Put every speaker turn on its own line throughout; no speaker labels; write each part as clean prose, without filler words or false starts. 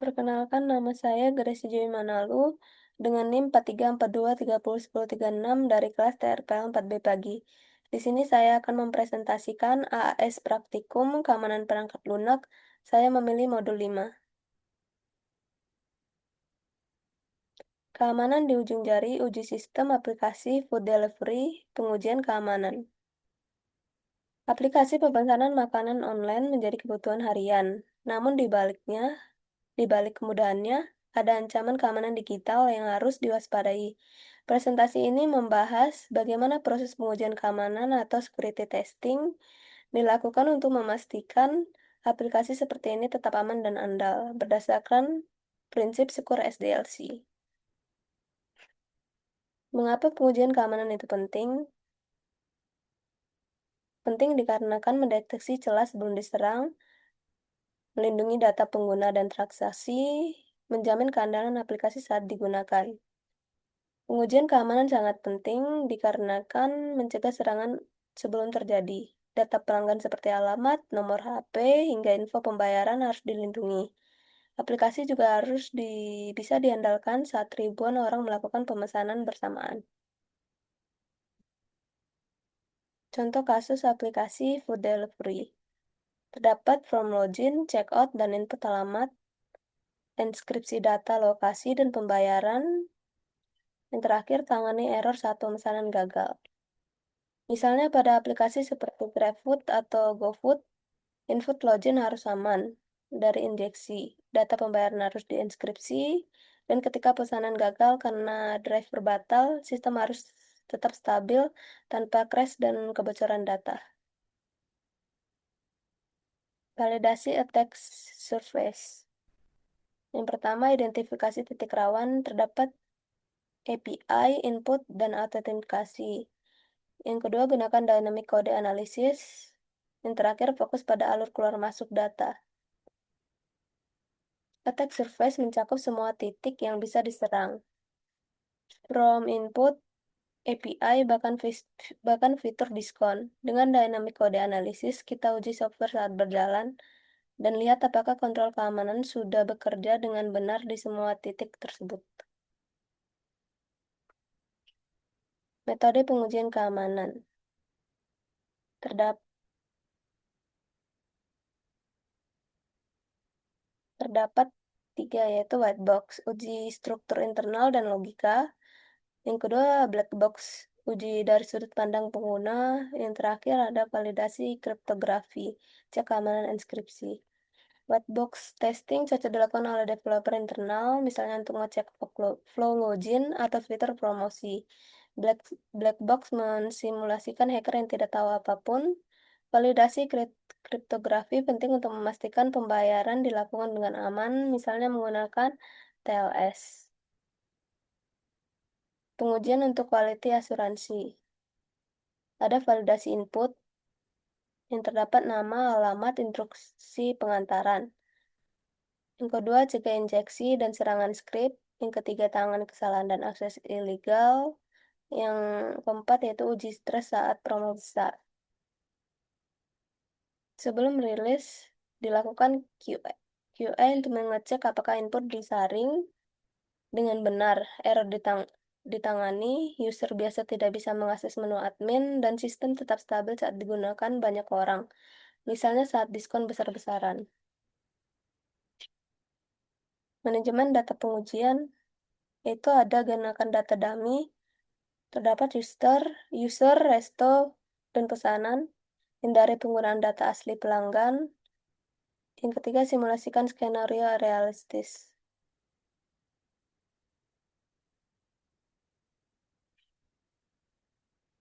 Perkenalkan, nama saya Grace Joy Manalu dengan NIM 4342301036 dari kelas TRPL 4B pagi. Di sini saya akan mempresentasikan AAS Praktikum Keamanan Perangkat Lunak. Saya memilih modul 5. Keamanan di ujung jari, uji sistem aplikasi food delivery, pengujian keamanan. Aplikasi pemesanan makanan online menjadi kebutuhan harian. Namun di balik kemudahannya, ada ancaman keamanan digital yang harus diwaspadai. Presentasi ini membahas bagaimana proses pengujian keamanan atau security testing dilakukan untuk memastikan aplikasi seperti ini tetap aman dan andal berdasarkan prinsip Secure SDLC. Mengapa pengujian keamanan itu penting? Penting dikarenakan mendeteksi celah sebelum diserang, melindungi data pengguna dan transaksi, menjamin keandalan aplikasi saat digunakan. Pengujian keamanan sangat penting dikarenakan mencegah serangan sebelum terjadi. Data pelanggan seperti alamat, nomor HP, hingga info pembayaran harus dilindungi. Aplikasi juga bisa diandalkan saat ribuan orang melakukan pemesanan bersamaan. Contoh kasus aplikasi food delivery. Terdapat form login, checkout, dan input alamat, enskripsi data lokasi dan pembayaran. Yang terakhir, tangani error saat pemesanan gagal. Misalnya pada aplikasi seperti GrabFood atau GoFood, input login harus aman dari injeksi, data pembayaran harus dienkripsi, dan ketika pesanan gagal karena driver batal, sistem harus tetap stabil tanpa crash dan kebocoran data. Validasi attack surface. Yang pertama, identifikasi titik rawan. Terdapat API, input, dan autentikasi. Yang kedua, gunakan dynamic code analysis. Yang terakhir, fokus pada alur keluar masuk data. Attack surface mencakup semua titik yang bisa diserang. From input, API, bahkan fitur diskon. Dengan dynamic code analysis, kita uji software saat berjalan dan lihat apakah kontrol keamanan sudah bekerja dengan benar di semua titik tersebut. Metode pengujian keamanan. Terdapat 3, yaitu white box, uji struktur internal dan logika. Yang kedua, black box, uji dari sudut pandang pengguna. Yang terakhir ada validasi kriptografi, cek keamanan enskripsi. White box testing cocok dilakukan oleh developer internal, misalnya untuk ngecek flow login atau fitur promosi. Black box mensimulasikan hacker yang tidak tahu apapun. Validasi kriptografi penting untuk memastikan pembayaran dilakukan dengan aman, misalnya menggunakan TLS. Pengujian untuk quality asuransi. Ada validasi input, yang terdapat nama, alamat, instruksi pengantaran. Yang kedua, cegah injeksi dan serangan script. Yang ketiga, tangan kesalahan dan akses ilegal. Yang keempat, yaitu uji stres saat promo besar. Sebelum rilis, dilakukan QA untuk mengecek apakah input disaring dengan benar, error ditangani, user biasa tidak bisa mengakses menu admin, dan sistem tetap stabil saat digunakan banyak orang, misalnya saat diskon besar-besaran. Manajemen data pengujian, yaitu ada gunakan data dummy, terdapat user, resto, dan pesanan, hindari penggunaan data asli pelanggan. Yang ketiga, simulasikan skenario realistis.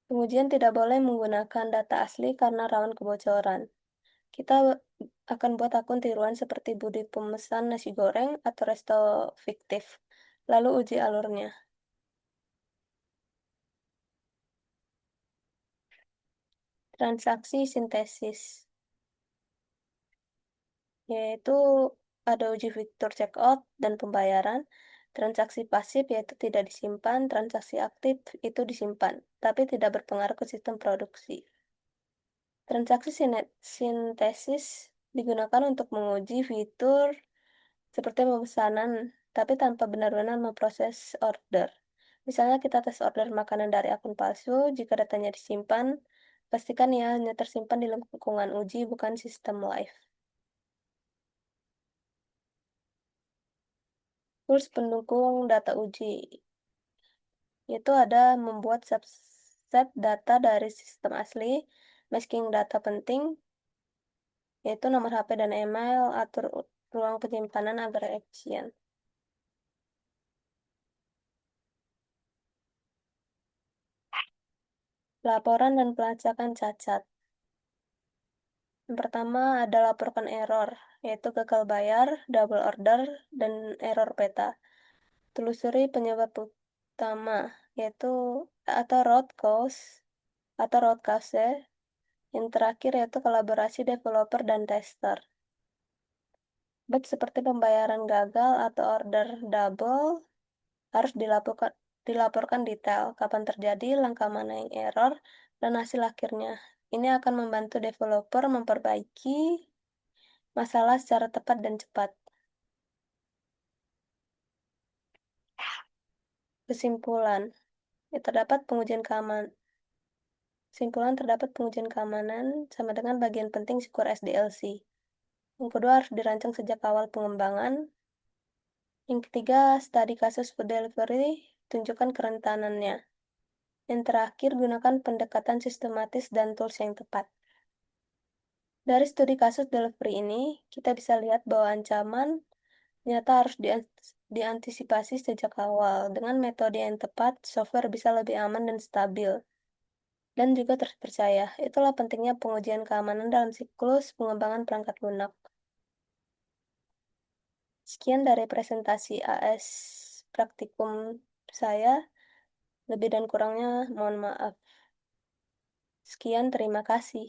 Pengujian tidak boleh menggunakan data asli karena rawan kebocoran. Kita akan buat akun tiruan seperti Budi pemesan nasi goreng atau resto fiktif. Lalu uji alurnya. Transaksi sintesis, yaitu ada uji fitur checkout dan pembayaran. Transaksi pasif yaitu tidak disimpan, transaksi aktif itu disimpan, tapi tidak berpengaruh ke sistem produksi. Transaksi sintesis digunakan untuk menguji fitur seperti pemesanan, tapi tanpa benar-benar memproses order. Misalnya kita tes order makanan dari akun palsu, jika datanya disimpan, pastikan ya hanya tersimpan di lingkungan uji, bukan sistem live. Tools pendukung data uji, itu ada membuat subset data dari sistem asli, masking data penting, yaitu nomor HP dan email, atur ruang penyimpanan agar efisien. Laporan dan pelacakan cacat. Yang pertama ada laporkan error, yaitu gagal bayar, double order, dan error peta. Telusuri penyebab utama, yaitu atau root cause ya. Yang terakhir yaitu kolaborasi developer dan tester. Bug seperti pembayaran gagal atau order double harus dilaporkan detail, kapan terjadi, langkah mana yang error, dan hasil akhirnya. Ini akan membantu developer memperbaiki masalah secara tepat dan cepat. Kesimpulan, ya, terdapat pengujian keamanan sama dengan bagian penting Core SDLC. Yang kedua harus dirancang sejak awal pengembangan. Yang ketiga, studi kasus food delivery, tunjukkan kerentanannya. Yang terakhir, gunakan pendekatan sistematis dan tools yang tepat. Dari studi kasus delivery ini, kita bisa lihat bahwa ancaman nyata harus diantisipasi sejak awal. Dengan metode yang tepat, software bisa lebih aman dan stabil, dan juga terpercaya. Itulah pentingnya pengujian keamanan dalam siklus pengembangan perangkat lunak. Sekian dari presentasi AS praktikum saya. Lebih dan kurangnya mohon maaf. Sekian, terima kasih.